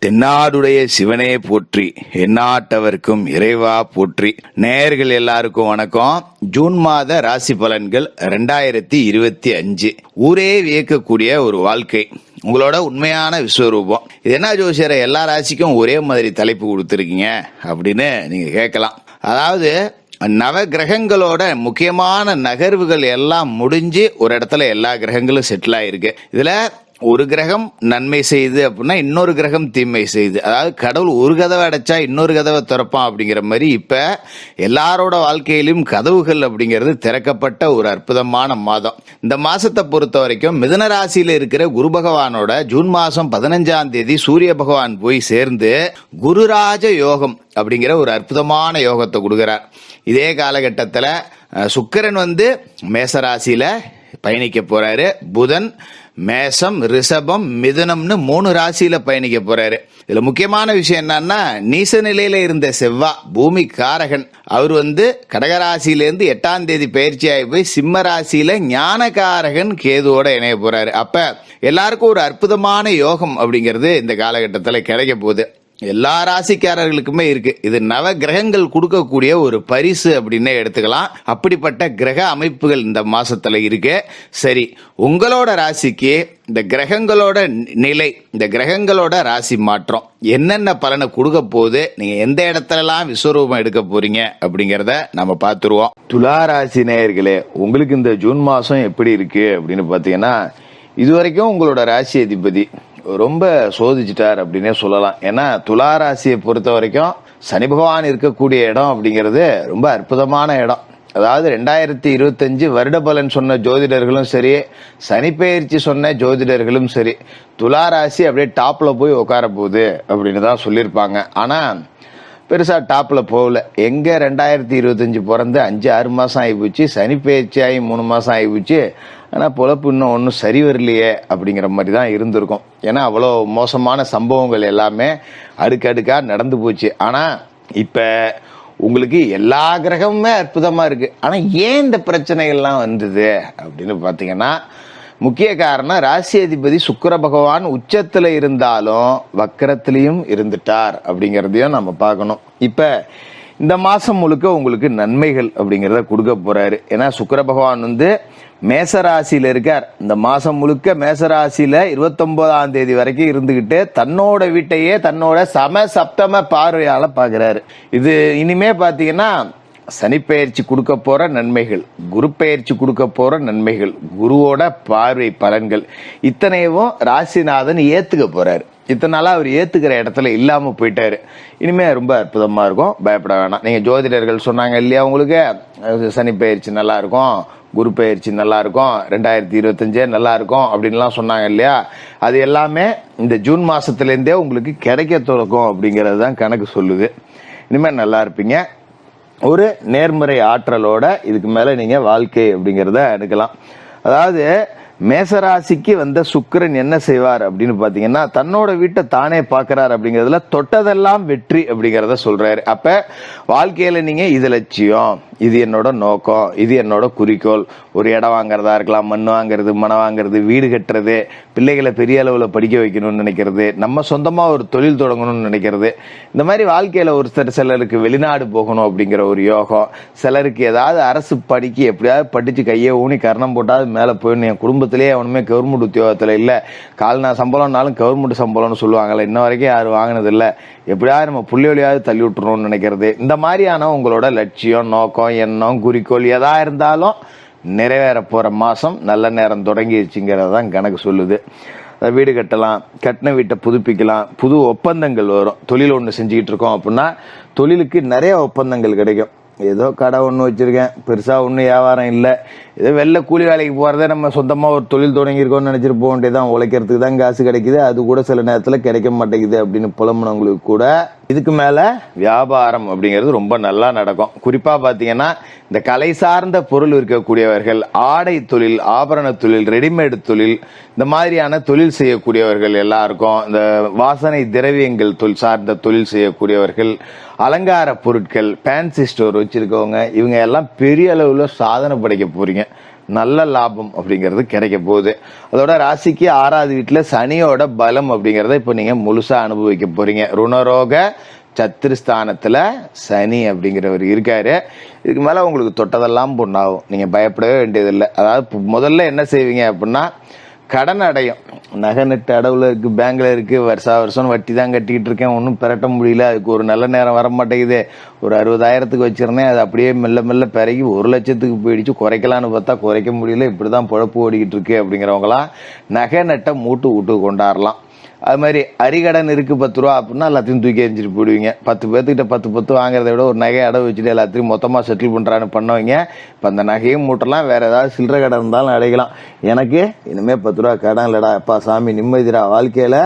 தென்னாடுடைய சிவனே போற்றி, எந்நாட்டவர்க்கும் இறைவா போற்றி. நேயர்கள் எல்லாருக்கும் வணக்கம். ஜூன் மாத ராசி பலன்கள் 2025. ஊரே வியக்கக்கூடிய ஒரு வாழ்க்கை, உங்களோட உண்மையான விஸ்வரூபம். இது என்ன ஜோசியரை எல்லா ராசிக்கும் ஒரே மாதிரி தலைப்பு கொடுத்துருக்கீங்க அப்படின்னு நீங்க கேட்கலாம். அதாவது நவ கிரகங்களோட முக்கியமான நகர்வுகள் எல்லாம் முடிஞ்சு ஒரு இடத்துல எல்லா கிரகங்களும் செட்டில் ஆயிருக்கு. இதுல ஒரு கிரகம் நன்மை செய்யுது அப்படின்னா இன்னொரு கிரகம் தீமை செய்யுது. அதாவது கடவுள் ஒரு கதவை அடைச்சா இன்னொரு கதவை திறப்பான் அப்படிங்கிற மாதிரி இப்ப எல்லாரோட வாழ்க்கையிலும் கதவுகள் அப்படிங்கிறது திறக்கப்பட்ட ஒரு அற்புதமான மாதம். இந்த மாசத்தை பொறுத்த வரைக்கும் மிதுன ராசியில இருக்கிற குரு பகவானோட ஜூன் மாசம் 15ஆம் தேதி சூரிய பகவான் போய் சேர்ந்து குருராஜ யோகம் அப்படிங்கிற ஒரு அற்புதமான யோகத்தை கொடுக்கிறார். இதே காலகட்டத்தில் சுக்கிரன் மேசராசியில பயணிக்க போறாரு. புதன் மேசம், ரிஷபம், மிதுனம்னு 3 ராசியில பயணிக்க போறாரு. இதுல முக்கியமான விஷயம் என்னன்னா, நீச நிலையில இருந்த செவ்வாய் பூமி காரகன் அவர் கடகராசியிலிருந்து 8ஆம் தேதி பயிற்சியாகி போய் சிம்ம ராசியில ஞானகாரகன் கேதுவோட இணைய போறாரு. அப்ப எல்லாருக்கும் ஒரு அற்புதமான யோகம் அப்படிங்கிறது இந்த காலகட்டத்தில் கிடைக்க போகுது. எல்லா ராசிக்காரர்களுக்குமே இருக்கு. இது நவ கிரகங்கள் கொடுக்கக்கூடிய ஒரு பரிசு அப்படின்னு எடுத்துக்கலாம். அப்படிப்பட்ட கிரக அமைப்புகள் இந்த மாசத்துல இருக்கு. சரி, உங்களோட ராசிக்கு இந்த கிரகங்களோட நிலை, இந்த கிரகங்களோட ராசி மாற்றம் என்னென்ன பலனை கொடுக்க போகுது, நீங்க எந்த இடத்துலலாம் விஸ்வரூபம் எடுக்க போறீங்க அப்படிங்கறத நம்ம பார்த்துருவோம். துலா ராசி நேயர்களே, உங்களுக்கு இந்த ஜூன் மாசம் எப்படி இருக்கு அப்படின்னு பாத்தீங்கன்னா, இதுவரைக்கும் உங்களோட ராசி அதிபதி ரொம்ப சோதிச்சிட்டார் அப்படின்னே சொல்லலாம். ஏன்னா துலா ராசியை பொறுத்த வரைக்கும் சனி பகவான் இருக்கக்கூடிய இடம் அப்படிங்கிறது ரொம்ப அற்புதமான இடம். அதாவது 2025 வருட பலன் சொன்ன ஜோதிடர்களும் சரி, சனி பெயர்ச்சி சொன்ன ஜோதிடர்களும் சரி, துலா ராசி அப்படியே டாப்ல போய் உட்கார போகுது அப்படின்னு தான் சொல்லியிருப்பாங்க. ஆனா பெருசா டாப்ல போகல. எங்க 2025 பிறந்து 5-6 மாசம் ஆகிப்போச்சு, சனி பயிற்சி ஆகி 3 மாசம் ஆகிப்போச்சு. ஆனா பொழப்பு இன்னும் ஒன்றும் சரி வரலையே அப்படிங்கிற மாதிரி தான் இருந்திருக்கும். ஏன்னா அவ்வளோ மோசமான சம்பவங்கள் எல்லாமே அடுக்கடுக்கா நடந்து போச்சு. ஆனா இப்ப உங்களுக்கு எல்லா கிரகமுமே அற்புதமா இருக்கு. ஆனா ஏன் இந்த பிரச்சனைகள்லாம் வந்தது அப்படின்னு பாத்தீங்கன்னா, முக்கிய காரணம் ராசி அதிபதி சுக்கிர பகவான் உச்சத்துல இருந்தாலும் வக்கரத்திலையும் இருந்துட்டார் அப்படிங்கறதையும் நம்ம பார்க்கணும். இப்ப இந்த மாசம் முழுக்க உங்களுக்கு நன்மைகள் அப்படிங்கறத கொடுக்க போறாரு. ஏன்னா சுக்கிர பகவான் மேசராசியில இருக்கார். இந்த மாசம் முழுக்க மேசராசியில 29ஆம் தேதி வரைக்கும் இருந்துகிட்டு தன்னோட வீட்டையே தன்னோட சப்தம பார்வையால பாக்குறாரு. இது இனிமே பாத்தீங்கன்னா சனி பெயர்ச்சி கொடுக்க போற நன்மைகள், குரு பெயர்ச்சி கொடுக்க போற நன்மைகள், குருவோட பார்வை பலன்கள் இத்தனையும் ராசிநாதன் ஏத்துக்க போறாரு. இத்தனை நாளா அவர் ஏத்துக்கிற இடத்துல இல்லாம போயிட்டாரு. இனிமே ரொம்ப அற்புதமா இருக்கும், பயப்பட வேணாம். நீங்க ஜோதிடர்கள் சொன்னாங்க இல்லையா, உங்களுக்கு சனி பெயர்ச்சி நல்லா இருக்கும், குரு பெயர்ச்சி நல்லா இருக்கும், 2025 நல்லா இருக்கும் அப்படின்லாம் சொன்னாங்க இல்லையா, அது எல்லாமே இந்த ஜூன் மாசத்துல இருந்தே உங்களுக்கு கிடைக்க தொடங்கும் அப்படிங்கறது தான் கணக்கு சொல்லுது. இனிமே நல்லா இருப்பீங்க. ஒரு நேர்மறை ஆற்றலோட இதுக்கு மேல நீங்க வாழ்க்கை அப்படிங்கறத எடுக்கலாம். அதாவது மேசராசிக்கு வந்த சுக்கிரன் என்ன செய்வார் அப்படின்னு பாத்தீங்கன்னா, தன்னோட வீட்டை தானே பாக்குறாரு அப்படிங்கறதுல தொட்டதெல்லாம் வெற்றி அப்படிங்கறத சொல்றாரு. அப்ப வாழ்க்கையில நீங்க இது லட்சியம், இது என்னோட நோக்கம், இது என்னோட குறிக்கோள், ஒரு இடம் வாங்குறதா இருக்கலாம், மண் வாங்குறது, மனை வாங்குறது, வீடு கட்டுறது, பிள்ளைகளை பெரிய அளவுல படிக்க வைக்கணும்னு நினைக்கிறது, நம்ம சொந்தமா ஒரு தொழில் தொடங்கணும்னு நினைக்கிறது, இந்த மாதிரி வாழ்க்கையில சிலருக்கு வெளிநாடு போகணும் அப்படிங்கிற ஒரு யோகம், சிலருக்கு ஏதாவது அரசு படிக்க எப்படியாவது படிச்சு கையை ஊனி கர்ணம் போட்டாவது மேல போயிடணும். என் குடும்பத்திலேயே அவனுமே கவர்மெண்ட் உத்தியோகத்துல இல்ல, கால்நா சம்பளம்னாலும் கவர்மெண்ட் சம்பளம்னு சொல்லுவாங்கல்ல, இன்ன வரைக்கும் யாரும் வாங்கினது இல்ல, எப்படியாவது நம்ம புள்ளியொலியாவது தள்ளி விட்டுறோம்னு நினைக்கிறது, இந்த மாதிரியான உங்களோட லட்சியம், நோக்கம், எண்ணம், குறிக்கோள் எதா இருந்தாலும் நிறைவேற போற மாசம் நல்ல நேரம் தொடங்கிடுச்சுங்கிறதான் கணக்கு சொல்லுது. வீடு கட்டலாம், கட்டின வீட்டை புதுப்பிக்கலாம், புது ஒப்பந்தங்கள் வரும். தொழில் ஒன்று செஞ்சுக்கிட்டு இருக்கோம் அப்படின்னா தொழிலுக்கு நிறைய ஒப்பந்தங்கள் கிடைக்கும். ஏதோ கடை ஒன்று வச்சிருக்கேன், பெருசா ஒன்றும் வியாபாரம் இல்லை, ஏதோ வெளில கூலி வேலைக்கு போறதே நம்ம சொந்தமா ஒரு தொழில் தொடங்கியிருக்கோம்னு நினைச்சிட்டு போக வேண்டியதான், உழைக்கிறதுக்கு தான் காசு கிடைக்குது, அது கூட சில நேரத்துல கிடைக்க மாட்டேங்குது அப்படின்னு புலம்புனவங்களுக்கு கூட இதுக்கு மேல வியாபாரம் அப்படிங்கிறது ரொம்ப நல்லா நடக்கும். குறிப்பா பாத்தீங்கன்னா இந்த கலை சார்ந்த பொருள் இருக்கக்கூடியவர்கள், ஆடை தொழில், ஆபரண தொழில், ரெடிமேடு தொழில், இந்த மாதிரியான தொழில் செய்யக்கூடியவர்கள் எல்லாருக்கும், இந்த வாசனை திரவியங்கள் தொழில் சார்ந்த தொழில் செய்யக்கூடியவர்கள், அலங்கார பொருட்கள், ஃபேன்சி ஸ்டோர் வச்சிருக்கவங்க, இவங்க எல்லாம் பெரிய அளவுல சாதனை படைக்க போறீங்க. நல்ல லாபம் அப்படிங்கிறது கிடைக்க போகுது. அதோட ராசிக்கு 6வது வீட்டுல சனியோட பலம் அப்படிங்கறத இப்ப நீங்க முழுசா அனுபவிக்க போறீங்க. ருணரோக சத்துருஸ்தானத்துல சனி அப்படிங்கிறவர் இருக்காரு. இதுக்கு மேல உங்களுக்கு தொட்டதெல்லாம் பொண்ணாகும், நீங்க பயப்படவே வேண்டியதில்லை. அதாவது முதல்ல என்ன செய்வீங்க அப்படின்னா, கடன் அடையும். நகை நட்டு அடவுல இருக்கு, பேங்க்ல இருக்கு, வருஷம் வட்டி தான் கட்டிக்கிட்டு இருக்கேன், ஒன்றும் பெரட்ட முடியல, அதுக்கு ஒரு நல்ல நேரம் வர மாட்டேங்குது, ஒரு 60,000க்கு வச்சிருந்தேன், அது அப்படியே மெல்ல மெல்ல பிறகி 1,00,000க்கு போயிடுச்சு, குறைக்கலான்னு பார்த்தா குறைக்க முடியல, இப்படிதான் பொழப்பு ஓடிக்கிட்டு இருக்கு அப்படிங்கிறவங்களாம் நகை நட்டை மூட்டு கொண்டாடலாம். அது மாதிரி அரிகடன் இருக்கு 10 ரூபா அப்படின்னா எல்லாத்தையும் தூக்கி எரிஞ்சிட்டு போயிடுவீங்க. 10 பேர்த்துக்கிட்ட 10 வாங்குறத விட ஒரு நகையை அடவு வச்சுட்டு எல்லாத்தையும் மொத்தமா செட்டில் பண்றான்னு பண்ணுவீங்க. இப்ப அந்த நகையும் மூட்டலாம், வேற ஏதாவது சில்லறை கடன் இருந்தாலும் அடைக்கலாம். எனக்கு இனிமே 10 ரூபா கடன் இல்லடா, அப்பா சாமி நிம்மதிடா, வாழ்க்கையில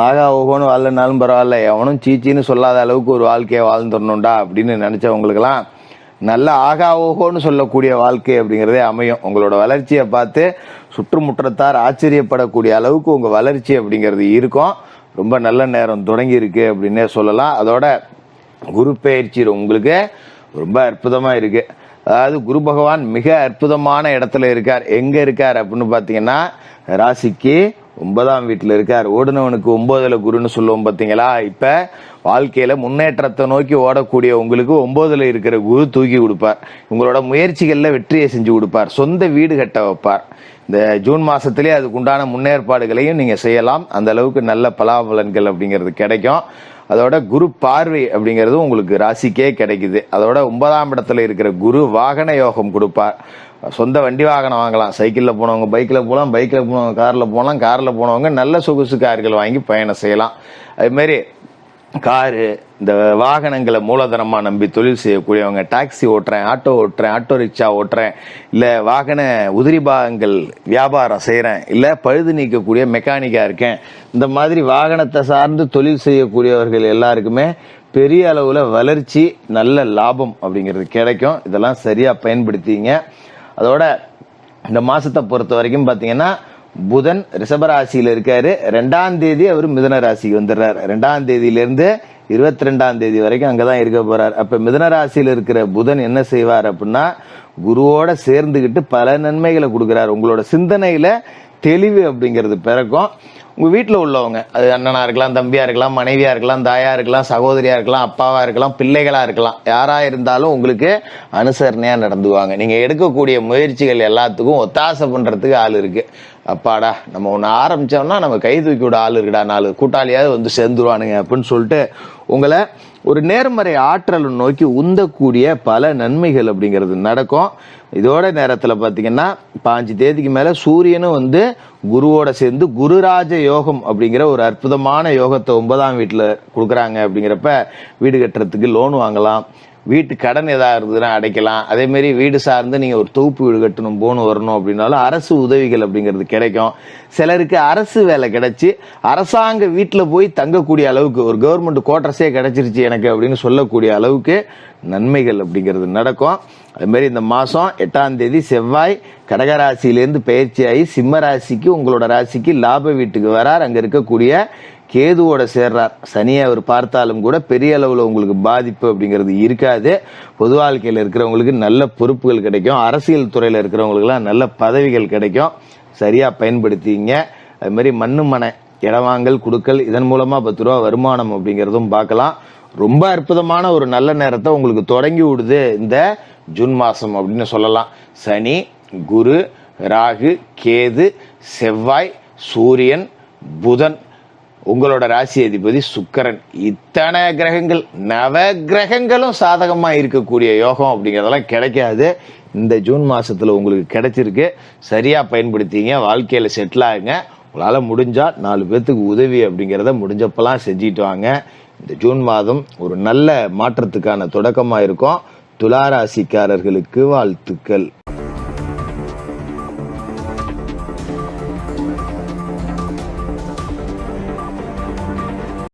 ஆகா ஓகோன்னு வாழனாலும் பரவாயில்ல, எவனும் சீச்சின்னு சொல்லாத அளவுக்கு ஒரு வாழ்க்கையை வாழ்ந்துடணும்டா அப்படின்னு நினைச்சவங்களுக்கெல்லாம் நல்ல ஆகா ஓகோன்னு சொல்லக்கூடிய வாழ்க்கை அப்படிங்கிறதே அமையும். உங்களோட வளர்ச்சியை பார்த்து சுற்றுமுற்றத்தார் ஆச்சரியப்படக்கூடிய அளவுக்கு உங்க வளர்ச்சி அப்படிங்கிறது இருக்கும். ரொம்ப நல்ல நேரம் தொடங்கி இருக்கு அப்படின்னே சொல்லலாம். அதோட குரு பெயர்ச்சி உங்களுக்கு ரொம்ப அற்புதமா இருக்கு. அதாவது குரு பகவான் மிக அற்புதமான இடத்துல இருக்கார். எங்க இருக்கார் அப்படின்னு பாத்தீங்கன்னா, ராசிக்கு 9ஆம் வீட்டுல இருக்கார். ஓடுனவனுக்கு 9ல குருன்னு சொல்லுவோம் பாத்தீங்களா. இப்ப வாழ்க்கையில முன்னேற்றத்தை நோக்கி ஓடக்கூடிய உங்களுக்கு 9ல இருக்கிற குரு தூக்கி கொடுப்பார். உங்களோட முயற்சிகள்ல வெற்றியை செஞ்சு கொடுப்பார். சொந்த வீடு கட்ட வைப்பார். இந்த ஜூன் மாசத்திலே அதுக்கு உண்டான முன்னேற்பாடுகளையும் நீங்க செய்யலாம். அந்த அளவுக்கு நல்ல பலாபலன்கள் அப்படிங்கிறது கிடைக்கும். அதோட குரு பார்வை அப்படிங்கிறது உங்களுக்கு ராசிக்கே கிடைக்குது. அதோட 9ஆம் இடத்துல இருக்கிற குரு வாகன யோகம் கொடுப்பார். சொந்த வண்டி வாகனம் வாங்கலாம். சைக்கிள்ல போனவங்க பைக்ல போகலாம், பைக்ல போனவங்க கார்ல போகலாம், கார்ல போனவங்க நல்ல சொகுசு கார்கள் வாங்கி பயணம் செய்யலாம். அது மாதிரி காரு, இந்த வாகனங்களை மூலதனமா நம்பி தொழில் செய்யக்கூடியவங்க, டாக்ஸி ஓட்டுறேன், ஆட்டோ ரிக்ஷா ஓட்டுறேன், இல்ல வாகன உதிரி பாகங்கள் வியாபாரம் செய்யறேன், இல்ல பழுது நீக்கக்கூடிய மெக்கானிக்கா இருக்கேன், இந்த மாதிரி வாகனத்தை சார்ந்து தொழில் செய்யக்கூடியவர்கள் எல்லாருக்குமே பெரிய அளவுல வளர்ச்சி, நல்ல லாபம் அப்படிங்கிறது கிடைக்கும். இதெல்லாம் சரியா பயன்படுத்திங்க. அதோட இந்த மாசத்தை பொறுத்த வரைக்கும் பாத்தீங்கன்னா, புதன் ரிஷபராசியில இருக்காரு. 2ஆம் தேதி அவர் மிதுன ராசிக்கு வந்துடுறாரு. 2ஆம் தேதியிலிருந்து 22ஆம் தேதி வரைக்கும் அங்கதான் இருக்க போறார். அப்ப மிதுன ராசியில இருக்கிற புதன் என்ன செய்வார் அப்படின்னா, குருவோட சேர்ந்துகிட்டு பல நன்மைகளை கொடுக்கிறார். உங்களோட சிந்தனையில தெளிவு அப்படிங்கிறது பிறக்கும். உங்க வீட்டுல உள்ளவங்க, அது அண்ணனா இருக்கலாம், தம்பியா இருக்கலாம், மனைவியா இருக்கலாம், தாயா இருக்கலாம், சகோதரியா இருக்கலாம், அப்பாவா இருக்கலாம், பிள்ளைகளா இருக்கலாம், யாரா இருந்தாலும் உங்களுக்கு அனுசரணையா நடந்துவாங்க. நீங்க எடுக்கக்கூடிய முயற்சிகள் எல்லாத்துக்கும் ஒத்தாசை பண்றதுக்கு ஆள் இருக்கு. அப்பாடா, நம்ம ஒண்ணு ஆரம்பிச்சோம்னா நம்ம கை தூக்கி விட ஆள் இருக்குடா, 4 கூட்டாளியாவது வந்து சேர்ந்துருவானுங்க அப்படின்னு சொல்லிட்டு உங்களை ஒரு நேர்மறை ஆற்றலை நோக்கி உந்தக்கூடிய பல நன்மைகள் அப்படிங்கிறது நடக்கும். இதோட நேரத்துல பாத்தீங்கன்னா 5 தேதிக்கு மேல சூரியனும் வந்து குருவோட சேர்ந்து குருராஜ யோகம் அப்படிங்கிற ஒரு அற்புதமான யோகத்தை 9ஆம் வீட்டுல கொடுக்குறாங்க. அப்படிங்கிறப்ப வீடு கட்டுறதுக்கு லோன் வாங்கலாம், வீட்டு கடன் ஏதாவது இருந்ததுன்னா அடைக்கலாம். அதே மாதிரி வீடு சார்ந்து நீங்க ஒரு தொகுப்பு வீடு கட்டணும், போன் வரணும் அப்படின்னாலும் அரசு உதவிகள் அப்படிங்கிறது கிடைக்கும். சிலருக்கு அரசு வேலை கிடைச்சி அரசாங்க வீட்டுல போய் தங்கக்கூடிய அளவுக்கு ஒரு கவர்மெண்ட் குவார்டர்ஸே கிடைச்சிருச்சு எனக்கு அப்படின்னு சொல்லக்கூடிய அளவுக்கு நன்மைகள் அப்படிங்கிறது நடக்கும். அது மாதிரி இந்த மாசம் 8ஆம் தேதி செவ்வாய் கடகராசியிலேருந்து பயிற்சியாகி சிம்ம ராசிக்கு, உங்களோட ராசிக்கு லாப வீட்டுக்கு வரார். அங்க இருக்கக்கூடிய கேதுவோட சேர்றார். சனியை அவர் பார்த்தாலும் கூட பெரிய அளவுல உங்களுக்கு பாதிப்பு அப்படிங்கிறது இருக்காது. பொது வாழ்க்கையில இருக்கிறவங்களுக்கு நல்ல பொறுப்புகள் கிடைக்கும். அரசியல் துறையில இருக்கிறவங்களுக்கு எல்லாம் நல்ல பதவிகள் கிடைக்கும். சரியா பயன்படுத்திங்க. அது மாதிரி மண்ணு மனை இடவாங்கல் குடுக்கல், இதன் மூலமா 10 ரூபா வருமானம் அப்படிங்கிறதும் பார்க்கலாம். ரொம்ப அற்புதமான ஒரு நல்ல நேரத்தை உங்களுக்கு தொடங்கி விடுது இந்த ஜூன் மாசம் அப்படின்னு சொல்லலாம். சனி, குரு, ராகு, கேது, செவ்வாய், சூரியன், புதன், உங்களோட ராசி அதிபதி சுக்கிரன், இத்தனை கிரகங்கள், நவ கிரகங்களும் சாதகமா இருக்கக்கூடிய யோகம் அப்படிங்கறதெல்லாம் கிடைக்காது. இந்த ஜூன் மாசத்துல உங்களுக்கு கிடைச்சிருக்கு. சரியா பயன்படுத்திங்க, வாழ்க்கையில செட்டில் ஆகுங்க. உங்களால முடிஞ்சா 4 பேத்துக்கு உதவி அப்படிங்கிறத முடிஞ்சப்பெல்லாம் செஞ்சுட்டு வாங்க. இந்த ஜூன் மாதம் ஒரு நல்ல மாற்றத்துக்கான தொடக்கமா இருக்கும். துலா ராசிக்காரர்களுக்கு வாழ்த்துக்கள்.